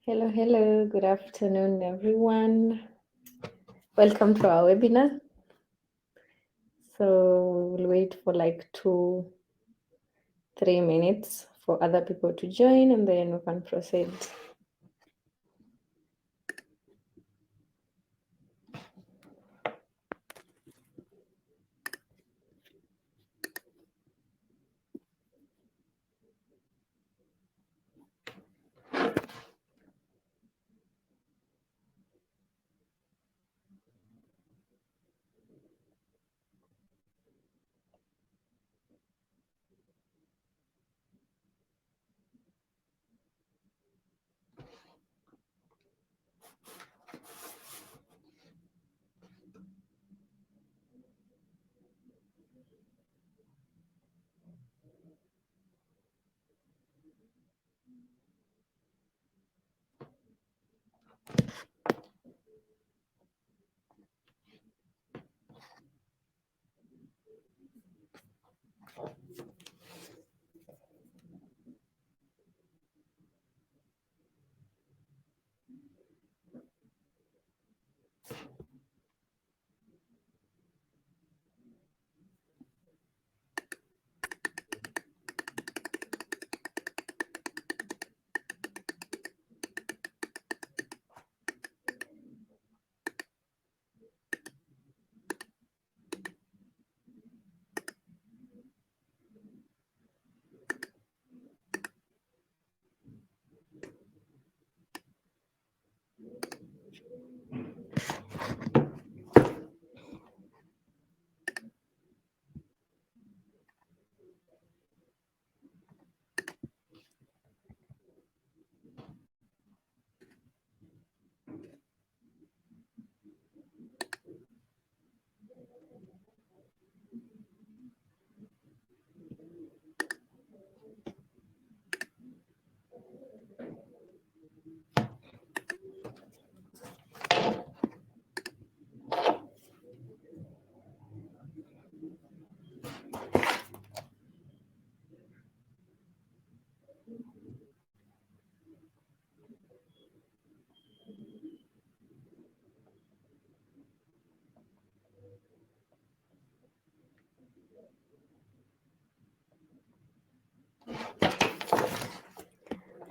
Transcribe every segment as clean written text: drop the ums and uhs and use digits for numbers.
Hello. Good afternoon, everyone. Welcome to our webinar. So we'll wait for like 3 minutes for other people to join, and then we can proceed.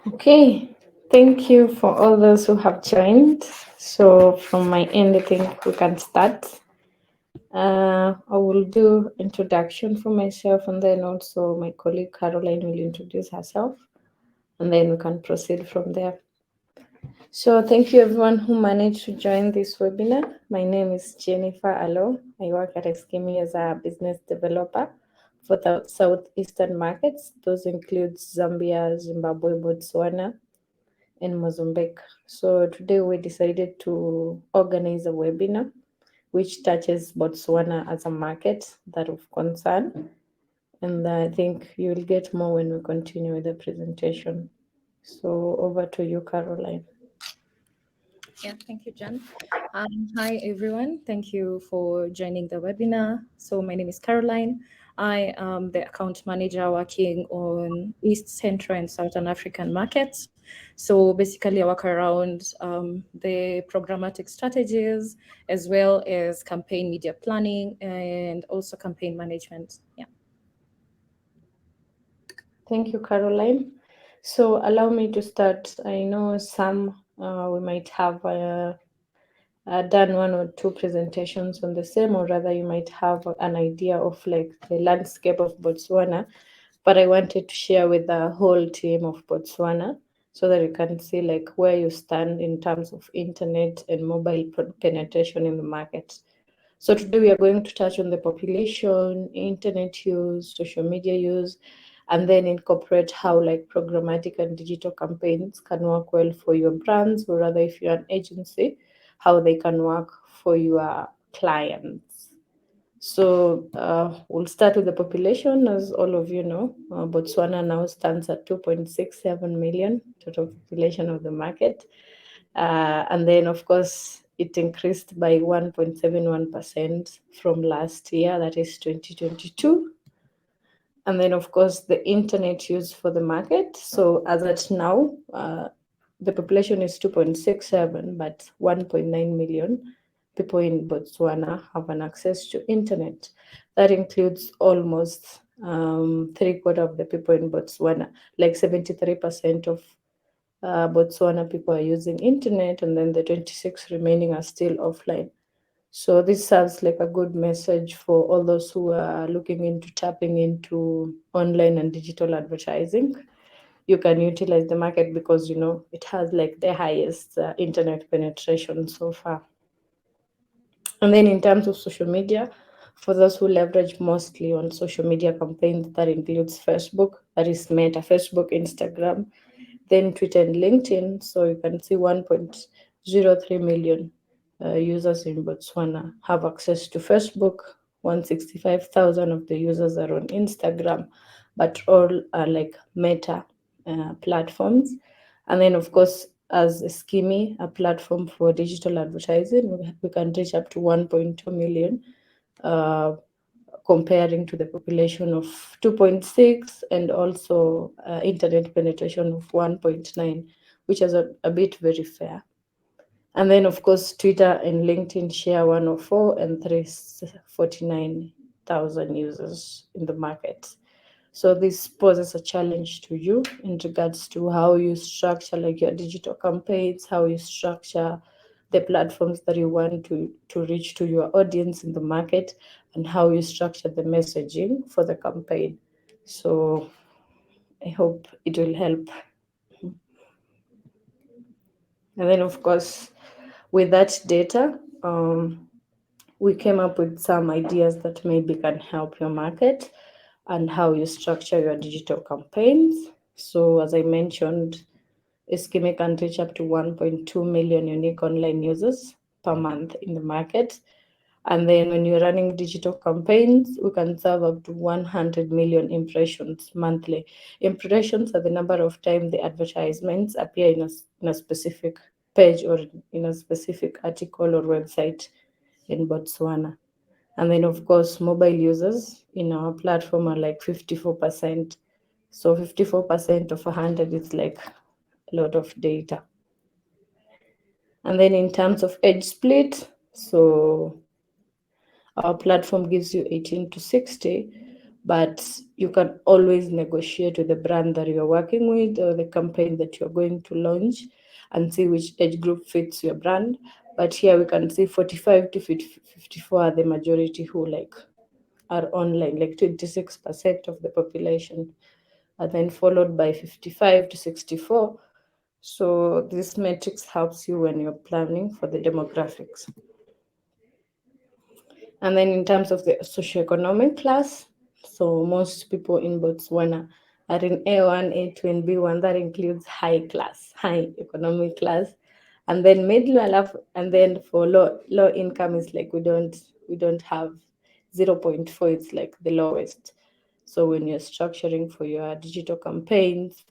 Okay, thank you for all those who have joined. So from my end, I think we can start. I will do introduction for myself, and then also my colleague Caroline will introduce herself, and then we can proceed from there. So thank you everyone who managed to join this webinar. My name is Jennifer Allo. I work at Eskimi as a business developer for the southeastern markets. Those include Zambia, Zimbabwe, Botswana, and Mozambique. So today we decided to organize a webinar which touches Botswana as a market that of concern. And I think you will get more when we continue with the presentation. So over to you, Caroline. Yeah, thank you, Jen. Hi, everyone. Thank you for joining the webinar. So my name is Caroline. I am the account manager working on East, Central, and Southern African markets. So basically, I work around the programmatic strategies as well as campaign media planning and also campaign management. Yeah. Thank you, Caroline. So allow me to start. I know some we might have done one or two presentations on the same, or rather you might have an idea of like the landscape of Botswana, but I wanted to share with the whole team of Botswana so that you can see like where you stand in terms of internet and mobile penetration in the market. So today we are going to touch on the population, internet use, social media use, and then incorporate how like programmatic and digital campaigns can work well for your brands, or rather if you're an agency, how they can work for your clients. So we'll start with the population. As all of you know, Botswana now stands at 2.67 million total population of the market. And then, of course, it increased by 1.71% from last year, that is 2022. And then, of course, the internet use for the market. So as at now, the population is 2.67, but 1.9 million people in Botswana have an access to internet. That includes almost three-quarter of the people in Botswana, like 73% of Botswana people are using internet, and then the 26 remaining are still offline. So this serves like a good message for all those who are looking into tapping into online and digital advertising. You can utilize the market because it has like the highest internet penetration so far. And then in terms of social media, for those who leverage mostly on social media campaigns, that includes Facebook, that is Meta, Facebook, Instagram, then Twitter and LinkedIn. So you can see 1.03 million users in Botswana have access to Facebook. 165,000 of the users are on Instagram, but all are like Meta platforms. And then, of course, as a Skimmy, a platform for digital advertising, we can reach up to 1.2 million, uh, comparing to the population of 2.6, and also internet penetration of 1.9, which is a bit very fair. And then, of course, Twitter and LinkedIn share 104 and 349,000 users in the market. So this poses a challenge to you in regards to how you structure like your digital campaigns, how you structure the platforms that you want to reach to your audience in the market, and how you structure the messaging for the campaign. So I hope it will help. And then, of course, with that data, we came up with some ideas that maybe can help your market and how you structure your digital campaigns. So, as I mentioned, Eskime can reach up to 1.2 million unique online users per month in the market. And then when you're running digital campaigns, we can serve up to 100 million impressions monthly. Impressions are the number of times the advertisements appear in a specific page or in a specific article or website in Botswana. And then, of course, mobile users in our platform are like 54%. So 54% of 100 is like a lot of data. And then in terms of age split, so our platform gives you 18 to 60, but you can always negotiate with the brand that you're working with or the campaign that you're going to launch and see which age group fits your brand. But here we can see 45 to 54 are the majority who like are online, like 26% of the population, and then followed by 55 to 64. So this matrix helps you when you're planning for the demographics. And then in terms of the socioeconomic class, so most people in Botswana are in A1, A2, and B1. That includes high class, high economic class, and then middle, and then for low income is like we don't have 0.4. It's like the lowest. So when you're structuring for your digital campaigns,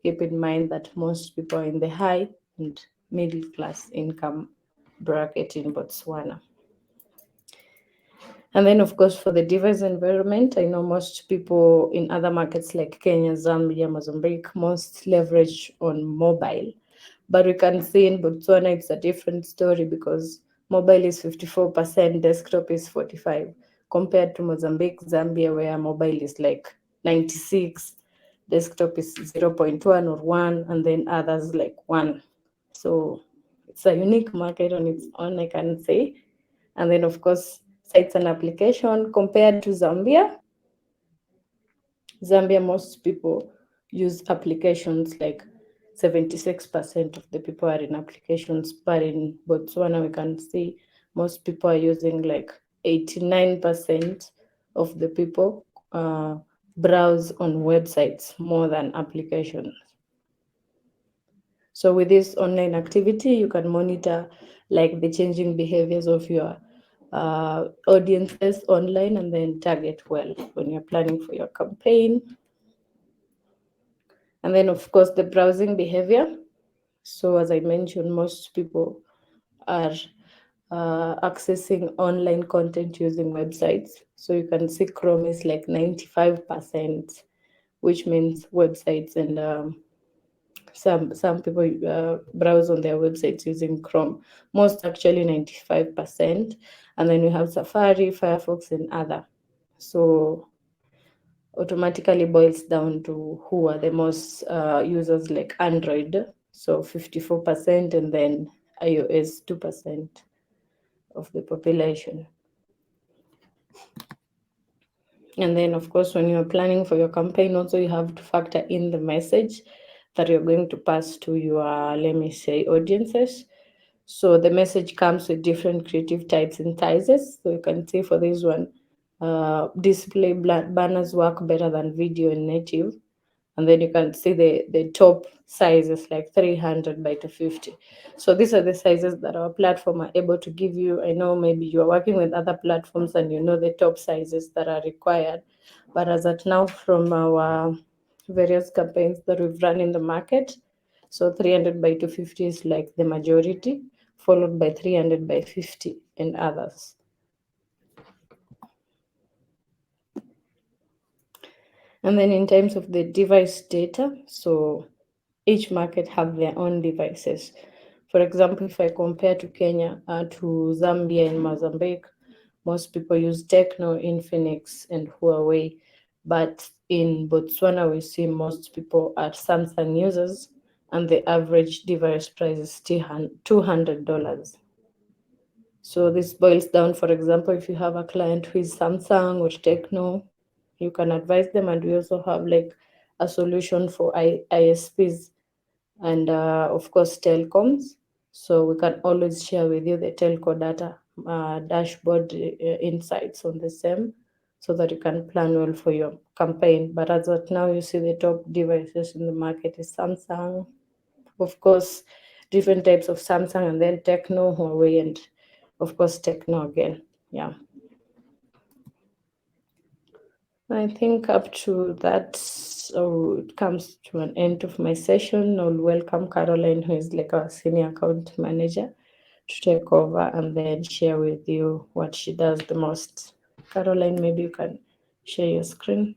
keep in mind that most people are in the high and middle class income bracket in Botswana. And then, of course, for the device environment, I know most people in other markets like Kenya, Zambia, Mozambique, most leverage on mobile. But we can see in Botswana, it's a different story because mobile is 54%, desktop is 45, compared to Mozambique, Zambia, where mobile is like 96, desktop is 0.1 or 1, and then others like 1. So it's a unique market on its own, I can say. And then, of course, sites and application compared to Zambia. Zambia, most people use applications like 76% of the people are in applications, but in Botswana, we can see most people are using like 89% of the people browse on websites more than applications. So with this online activity, you can monitor like the changing behaviors of your audiences online and then target well when you're planning for your campaign. And then, of course, the browsing behavior. So as I mentioned, most people are accessing online content using websites. So you can see Chrome is like 95%, which means websites and some people browse on their websites using Chrome. Most actually 95%. And then we have Safari, Firefox, and other. So automatically boils down to who are the most users, like Android, so 54%, and then iOS 2% of the population. And then, of course, when you're planning for your campaign, also you have to factor in the message that you're going to pass to your, let me say, audiences. So the message comes with different creative types and sizes. So you can see for this one, display banners work better than video and native. And then you can see the top sizes, like 300 by 250. So these are the sizes that our platform are able to give you. I know maybe you're working with other platforms and you know the top sizes that are required, but as at now, from our various campaigns that we've run in the market, so 300 by 250 is like the majority, followed by 300 by 50 and others. And then in terms of the device data, so each market have their own devices. For example, if I compare to Kenya, to Zambia and Mozambique, most people use Tecno, Infinix, and Huawei. But in Botswana, we see most people are Samsung users, and the average device price is still $200. So this boils down, for example, if you have a client who is Samsung or Tecno, you can advise them. And we also have like a solution for ISPs and of course telecoms. So we can always share with you the telco data dashboard insights on the same, so that you can plan well for your campaign. But as of now, you see the top devices in the market is Samsung, of course, different types of Samsung, and then Tecno, Huawei, and of course Tecno again. Yeah. I think up to that, so it comes to an end of my session. I'll welcome Caroline, who is like our senior account manager, to take over and then share with you what she does the most. Caroline, maybe you can share your screen.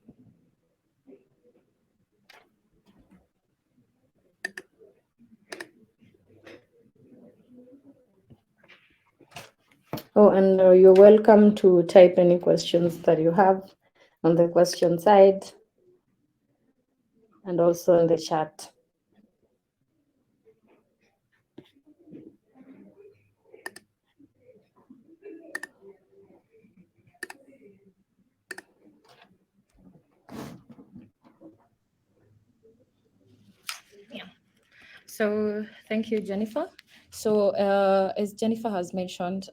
Oh, and you're welcome to type any questions that you have on the question side and also in the chat. Yeah. So thank you, Jennifer. So as Jennifer has mentioned,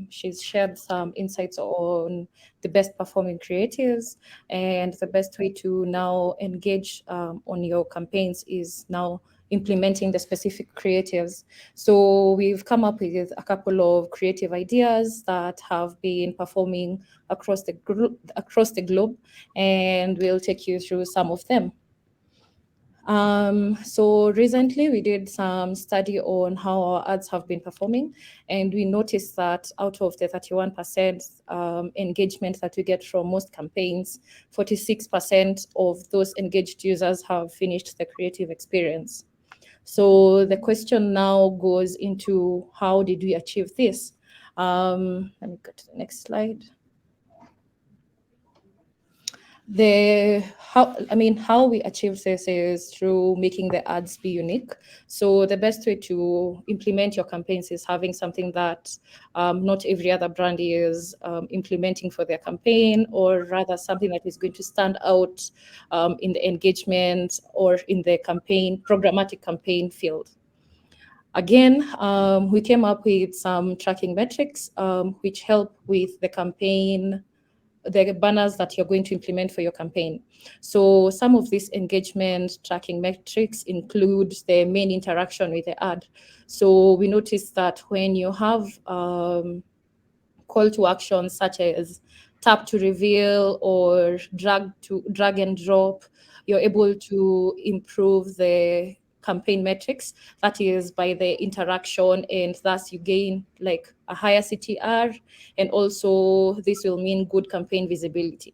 she's shared some insights on the best performing creatives, and the best way to now engage on your campaigns is now implementing the specific creatives. So we've come up with a couple of creative ideas that have been performing across the globe, and we'll take you through some of them. So recently we did some study on how our ads have been performing, and we noticed that out of the 31% engagement that we get from most campaigns, 46% of those engaged users have finished the creative experience. So the question now goes into, how did we achieve this? Let me go to the next slide. How we achieve this is through making the ads be unique. So the best way to implement your campaigns is having something that not every other brand is implementing for their campaign, or rather something that is going to stand out in the engagement or in the programmatic campaign field. Again, we came up with some tracking metrics which help with the banners that you're going to implement for your campaign. So some of these engagement tracking metrics include the main interaction with the ad. So we noticed that when you have call to action such as tap to reveal or drag and drop, you're able to improve the campaign metrics, that is by the interaction, and thus you gain like a higher CTR, and also this will mean good campaign visibility.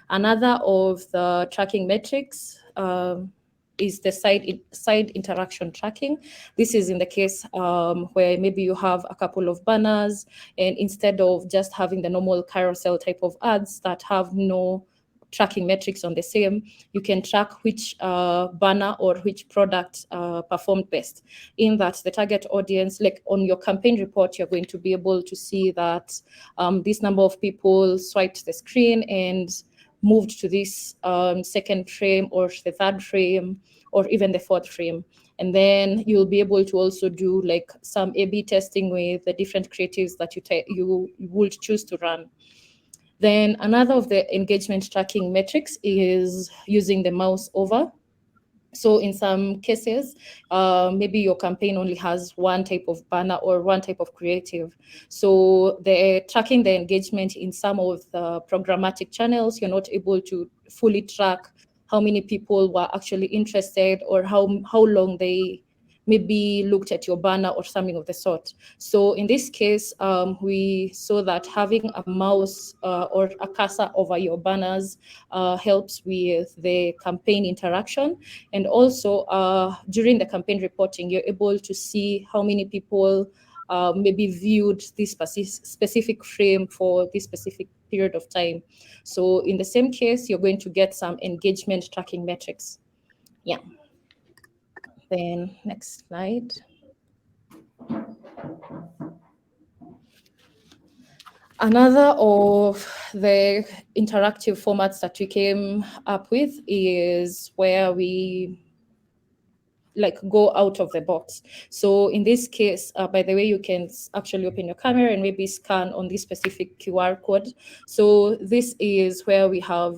Another of the tracking metrics is the side interaction tracking. This is in the case where maybe you have a couple of banners, and instead of just having the normal carousel type of ads that have no tracking metrics on the same, you can track which banner or which product performed best. In that, the target audience, like on your campaign report, you're going to be able to see that this number of people swiped the screen and moved to this second frame or the third frame or even the fourth frame. And then you'll be able to also do like some A/B testing with the different creatives that you would choose to run. Then another of the engagement tracking metrics is using the mouse over. So in some cases, maybe your campaign only has one type of banner or one type of creative. So the tracking the engagement in some of the programmatic channels, you're not able to fully track how many people were actually interested or how long they maybe looked at your banner or something of the sort. So in this case, we saw that having a mouse or a cursor over your banners helps with the campaign interaction. And also during the campaign reporting, you're able to see how many people maybe viewed this specific frame for this specific period of time. So in the same case, you're going to get some engagement tracking metrics. Yeah. Then next slide. Another of the interactive formats that we came up with is where we like go out of the box. So in this case, by the way, you can actually open your camera and maybe scan on this specific QR code. So this is where we have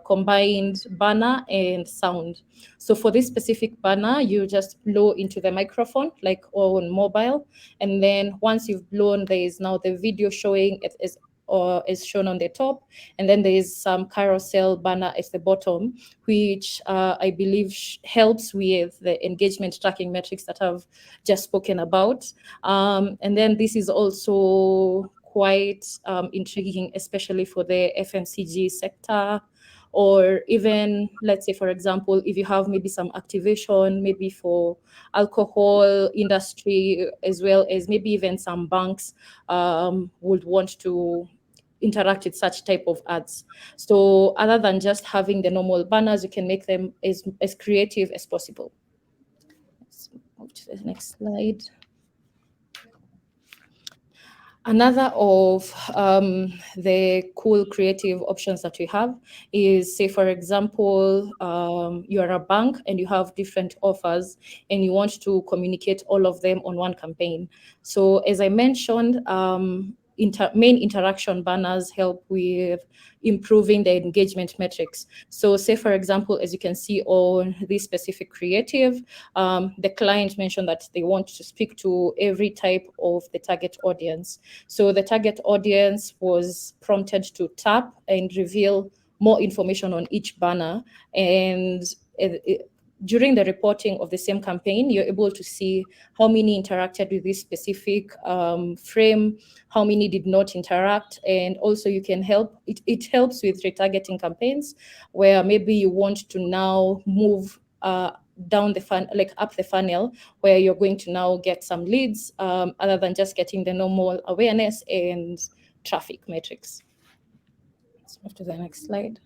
combined banner and sound. So for this specific banner, you just blow into the microphone like on mobile. And then once you've blown, there is now the video showing it is shown on the top, and then there is some carousel banner at the bottom, which I believe helps with the engagement tracking metrics that I've just spoken about. And then this is also quite intriguing, especially for the FMCG sector, or even, let's say, for example, if you have maybe some activation, maybe for alcohol industry, as well as maybe even some banks would want to interact with such type of ads. So other than just having the normal banners, you can make them as creative as possible. Let's move to the next slide. Another of the cool creative options that we have is, say, for example, you are a bank and you have different offers and you want to communicate all of them on one campaign. So as I mentioned, main interaction banners help with improving the engagement metrics. So say, for example, as you can see on this specific creative, the client mentioned that they want to speak to every type of the target audience. So the target audience was prompted to tap and reveal more information on each banner. And during the reporting of the same campaign, you're able to see how many interacted with this specific frame, how many did not interact, and also you can it helps with retargeting campaigns where maybe you want to now move down the up the funnel, where you're going to now get some leads other than just getting the normal awareness and traffic metrics. Let's move to the next slide.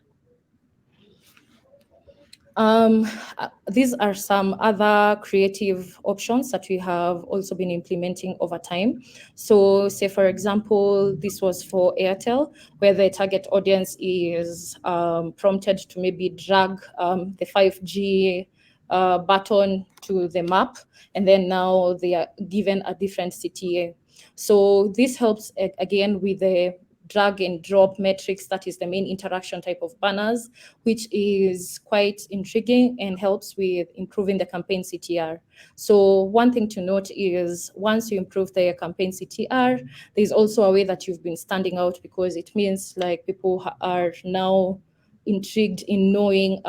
These are some other creative options that we have also been implementing over time. So say, for example, this was for Airtel, where the target audience is prompted to maybe drag the 5G button to the map, and then now they are given a different CTA. So this helps again with the drag and drop metrics. That is the main interaction type of banners, which is quite intriguing and helps with improving the campaign CTR. So one thing to note is once you improve the campaign CTR, there's also a way that you've been standing out, because it means like people are now intrigued in knowing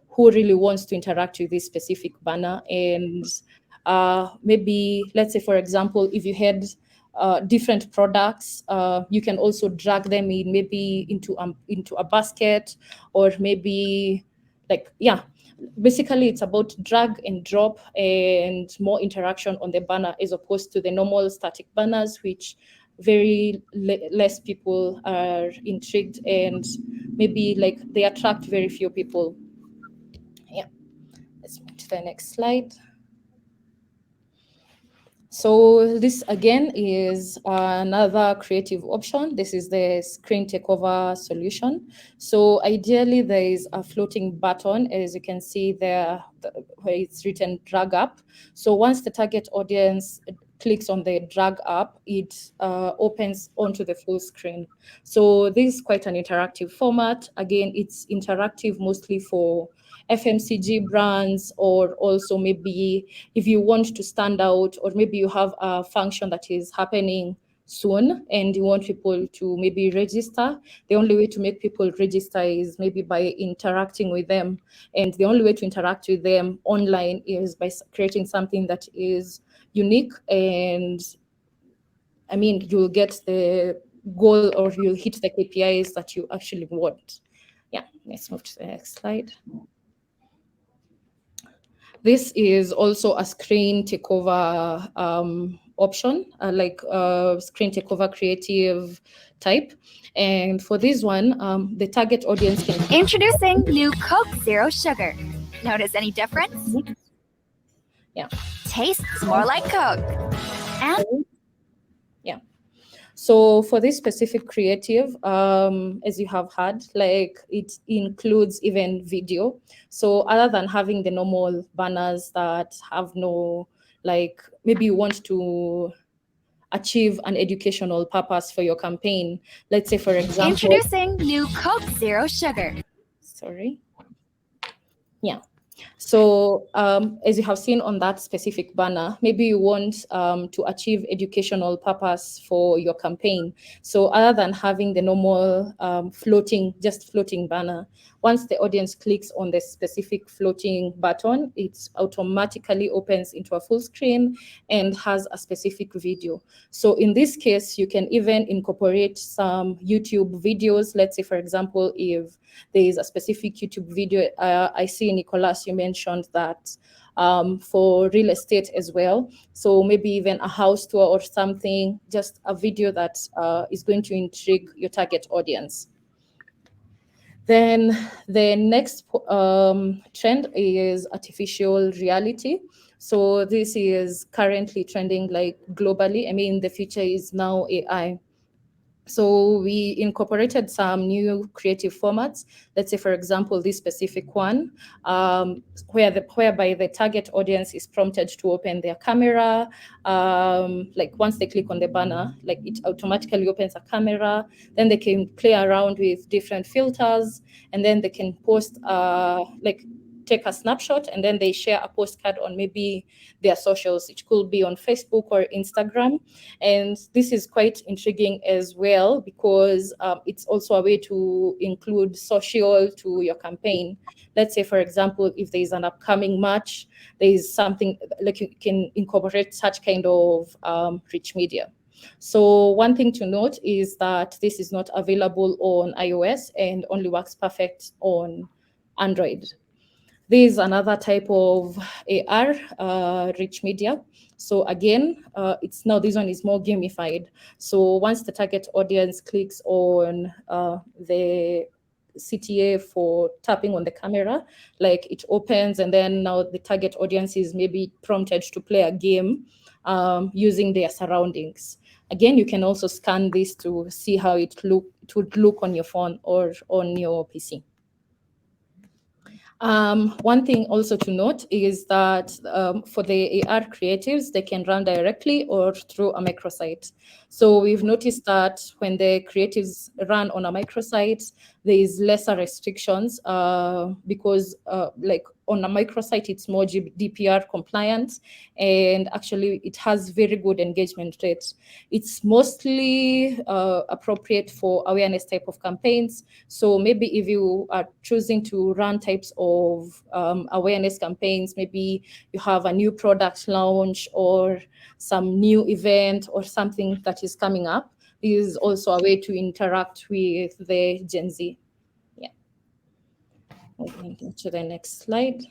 who really wants to interact with this specific banner. And maybe, let's say, for example, if you had different products, you can also drag them in maybe into a basket, or maybe, like, yeah, basically it's about drag and drop and more interaction on the banner as opposed to the normal static banners, which less people are intrigued, and maybe like they attract very few people. Yeah, let's move to the next slide. So this again is another creative option. This is the screen takeover solution. So ideally there is a floating button, as you can see there, where it's written drag up. So once the target audience clicks on the drag up, it opens onto the full screen. So this is quite an interactive format. Again, it's interactive mostly for FMCG brands, or also maybe if you want to stand out, or maybe you have a function that is happening soon and you want people to maybe register. The only way to make people register is maybe by interacting with them, and the only way to interact with them online is by creating something that is unique, and I mean you'll get the goal, or you'll hit the KPIs that you actually want. Yeah, let's move to the next slide. This is also a screen takeover option, like screen takeover creative type. And for this one, the target audience can Introducing new Coke Zero Sugar. Notice any difference? Yeah. Tastes more like Coke. And yeah. So for this specific creative, as you have heard, like it includes even video. So other than having the normal banners that have no, like maybe you want to achieve an educational purpose for your campaign. Let's say, for example, introducing new Coke Zero Sugar. Sorry. Yeah. So as you have seen on that specific banner, maybe you want to achieve educational purpose for your campaign. So other than having the normal just floating banner, once the audience clicks on the specific floating button, it automatically opens into a full screen and has a specific video. So in this case, you can even incorporate some YouTube videos. Let's say, for example, if there is a specific YouTube video, I see, Nicolas, you mentioned that for real estate as well. So maybe even a house tour or something, just a video that is going to intrigue your target audience. Then the next trend is artificial reality. So this is currently trending like globally. I mean, the future is now AI. So we incorporated some new creative formats. Let's say, for example, this specific one, whereby the target audience is prompted to open their camera. Like once they click on the banner, like it automatically opens a camera. Then they can play around with different filters, and then they can post take a snapshot, and then they share a postcard on maybe their socials. It could be on Facebook or Instagram. And this is quite intriguing as well, because it's also a way to include social to your campaign. Let's say, for example, if there is an upcoming match, there is something like you can incorporate such kind of rich media. So one thing to note is that this is not available on iOS and only works perfect on Android. There is another type of AR, rich media. So again, this one is more gamified. So once the target audience clicks on the CTA for tapping on the camera, like it opens, and then now the target audience is maybe prompted to play a game using their surroundings. Again, you can also scan this to see how it would look on your phone or on your PC. One thing also to note is that for the AR creatives, they can run directly or through a microsite. So we've noticed that when the creatives run on a microsite, there is lesser restrictions because like on a microsite, it's more GDPR compliant, and actually it has very good engagement rates. It's mostly appropriate for awareness type of campaigns. So maybe if you are choosing to run types of awareness campaigns, maybe you have a new product launch or some new event or something that is coming up, this is also a way to interact with the Gen Z. Yeah. Moving to the next slide.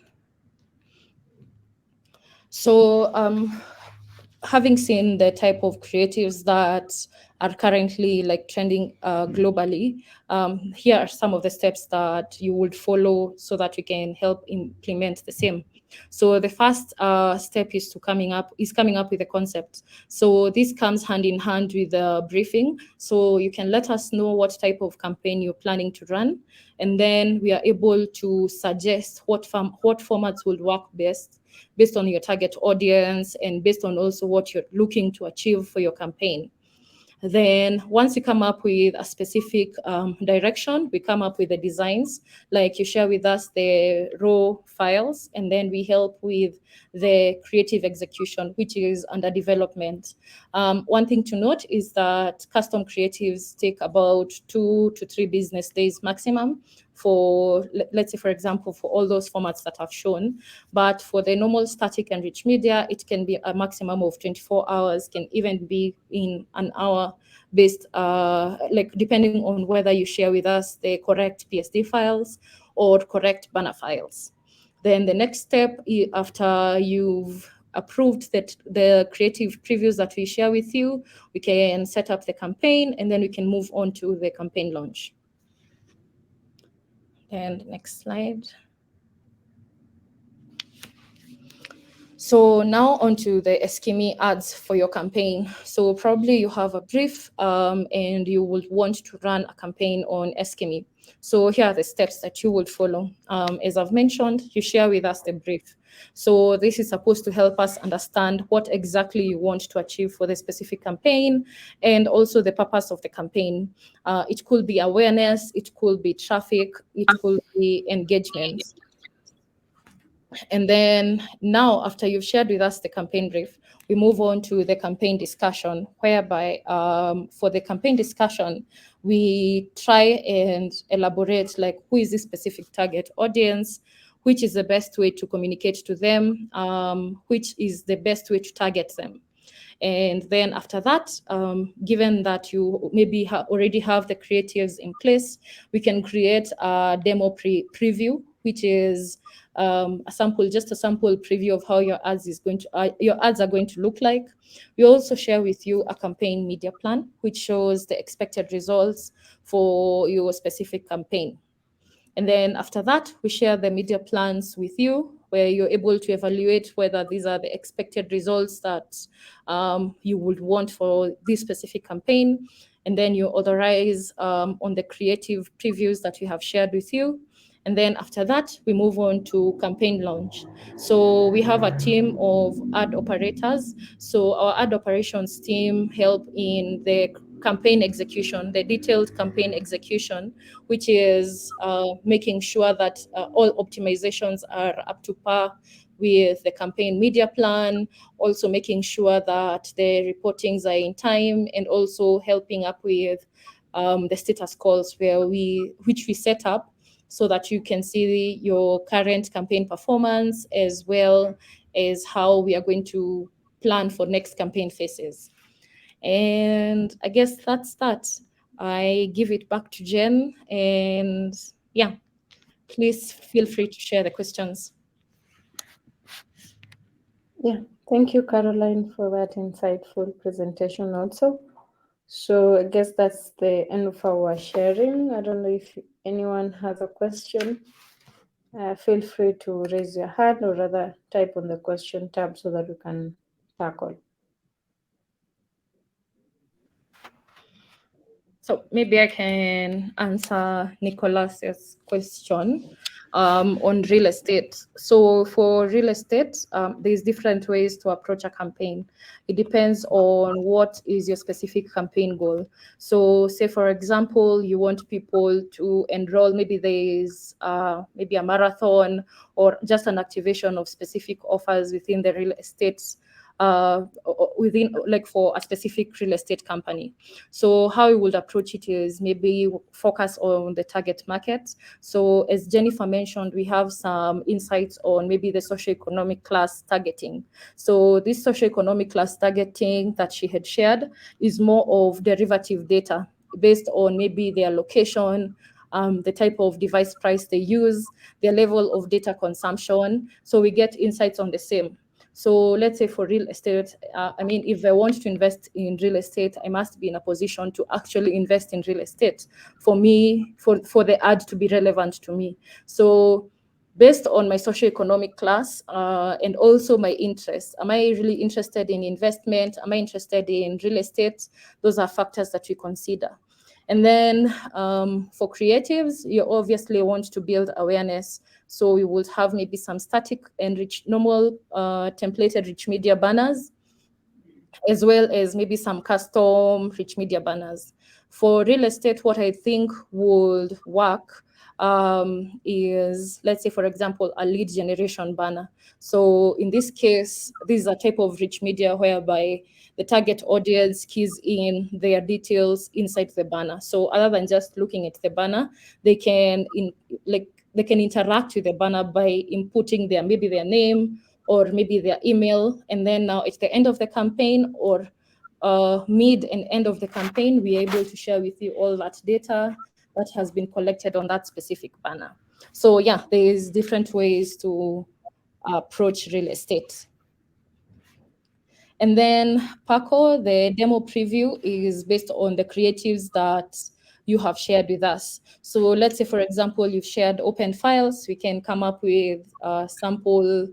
So having seen the type of creatives that are currently like trending globally, here are some of the steps that you would follow so that we can help implement the same. So the first step is coming up with a concept. So this comes hand in hand with the briefing. So you can let us know what type of campaign you're planning to run, and then we are able to suggest what formats will work best based on your target audience and based on also what you're looking to achieve for your campaign. Then once you come up with a specific direction, we come up with the designs, like you share with us the raw files, and then we help with the creative execution, which is under development. One thing to note is that custom creatives take about 2 to 3 business days maximum for, let's say, for example, for all those formats that I've shown. But for the normal static and rich media, it can be a maximum of 24 hours, can even be in an hour, based like depending on whether you share with us the correct PSD files or correct banner files. Then the next step, after you've approved that the creative previews that we share with you, we can set up the campaign, and then we can move on to the campaign launch. And next slide. So now onto the Eskimi ads for your campaign. So probably you have a brief and you will want to run a campaign on Eskimi. So here are the steps that you would follow. As I've mentioned, you share with us the brief. So this is supposed to help us understand what exactly you want to achieve for the specific campaign and also the purpose of the campaign. It could be awareness, it could be traffic, it could be engagement. And then now, after you've shared with us the campaign brief, we move on to the campaign discussion, whereby for the campaign discussion, we try and elaborate like who is this specific target audience, which is the best way to communicate to them, which is the best way to target them. And then after that, given that you maybe already have the creatives in place, we can create a demo preview, which is a sample preview of how your ads are going to look like. We also share with you a campaign media plan, which shows the expected results for your specific campaign. And then after that, we share the media plans with you, where you're able to evaluate whether these are the expected results that you would want for this specific campaign. And then you authorize on the creative previews that we have shared with you. And then after that, we move on to campaign launch. So we have a team of ad operators. So our ad operations team help in the campaign execution, the detailed campaign execution, which is making sure that all optimizations are up to par with the campaign media plan, also making sure that the reportings are in time, and also helping up with the status calls which we set up so that you can see your current campaign performance as well as how we are going to plan for next campaign phases. And I guess that's that. I give it back to Jen, and yeah, please feel free to share the questions. Yeah, thank you, Caroline, for that insightful presentation also. So I guess that's the end of our sharing. I don't know if anyone has a question. Feel free to raise your hand or rather type on the question tab so that we can tackle. So maybe I can answer Nicholas's question on real estate. So for real estate, there's different ways to approach a campaign. It depends on what is your specific campaign goal. So say, for example, you want people to enroll, maybe there's maybe a marathon or just an activation of specific offers within the real estate within, like, for a specific real estate company. So how we would approach it is maybe focus on the target market. So as Jennifer mentioned, we have some insights on maybe the socioeconomic class targeting. So this socioeconomic class targeting that she had shared is more of derivative data based on maybe their location, the type of device price they use, their level of data consumption. So we get insights on the same. So let's say for real estate, if I want to invest in real estate, I must be in a position to actually invest in real estate for me, for the ad to be relevant to me. So based on my socioeconomic class and also my interests, am I really interested in investment? Am I interested in real estate? Those are factors that we consider. And then for creatives, you obviously want to build awareness. So we would have maybe some static and normal templated rich media banners, as well as maybe some custom rich media banners. For real estate, what I think would work is, let's say, for example, a lead generation banner. So in this case, this is a type of rich media whereby the target audience keys in their details inside the banner. So other than just looking at the banner, they can they can interact with the banner by inputting maybe their name or maybe their email. And then now at the end of the campaign or mid and end of the campaign, we're able to share with you all that data that has been collected on that specific banner. So yeah, there's different ways to approach real estate. And then Paco, the demo preview is based on the creatives that you have shared with us. So let's say, for example, you've shared open files. We can come up with sample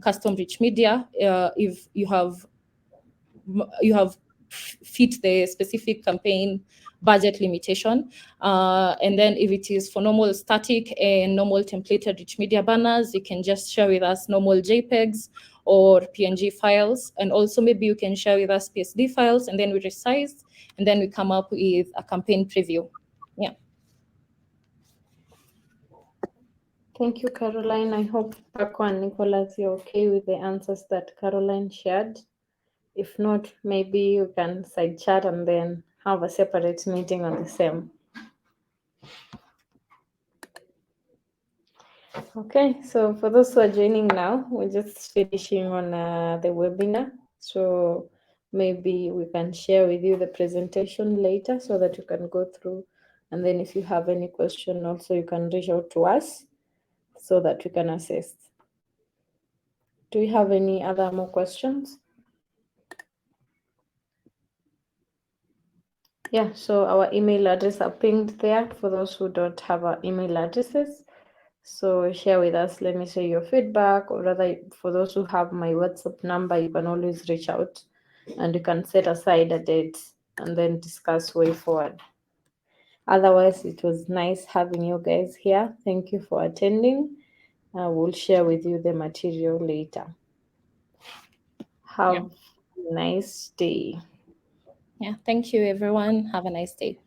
custom rich media if you have fit the specific campaign budget limitation. And then if it is for normal static and normal templated rich media banners, you can just share with us normal JPEGs or PNG files. And also maybe you can share with us PSD files, and then we resize, and then we come up with a campaign preview. Yeah. Thank you, Caroline. I hope Paco and Nicholas, you're okay with the answers that Caroline shared. If not, maybe you can side chat and then have a separate meeting on the same. Okay, so for those who are joining now, we're just finishing on the webinar. So maybe we can share with you the presentation later so that you can go through. And then if you have any question also, you can reach out to us so that we can assist. Do we have any other more questions? Yeah, so our email address are pinged there for those who don't have our email addresses. So share with us, let me say your feedback, or rather for those who have my WhatsApp number, you can always reach out and you can set aside a date and then discuss way forward. Otherwise, it was nice having you guys here. Thank you for attending. We'll share with you the material later. Have a nice day. Yeah, thank you everyone. Have a nice day.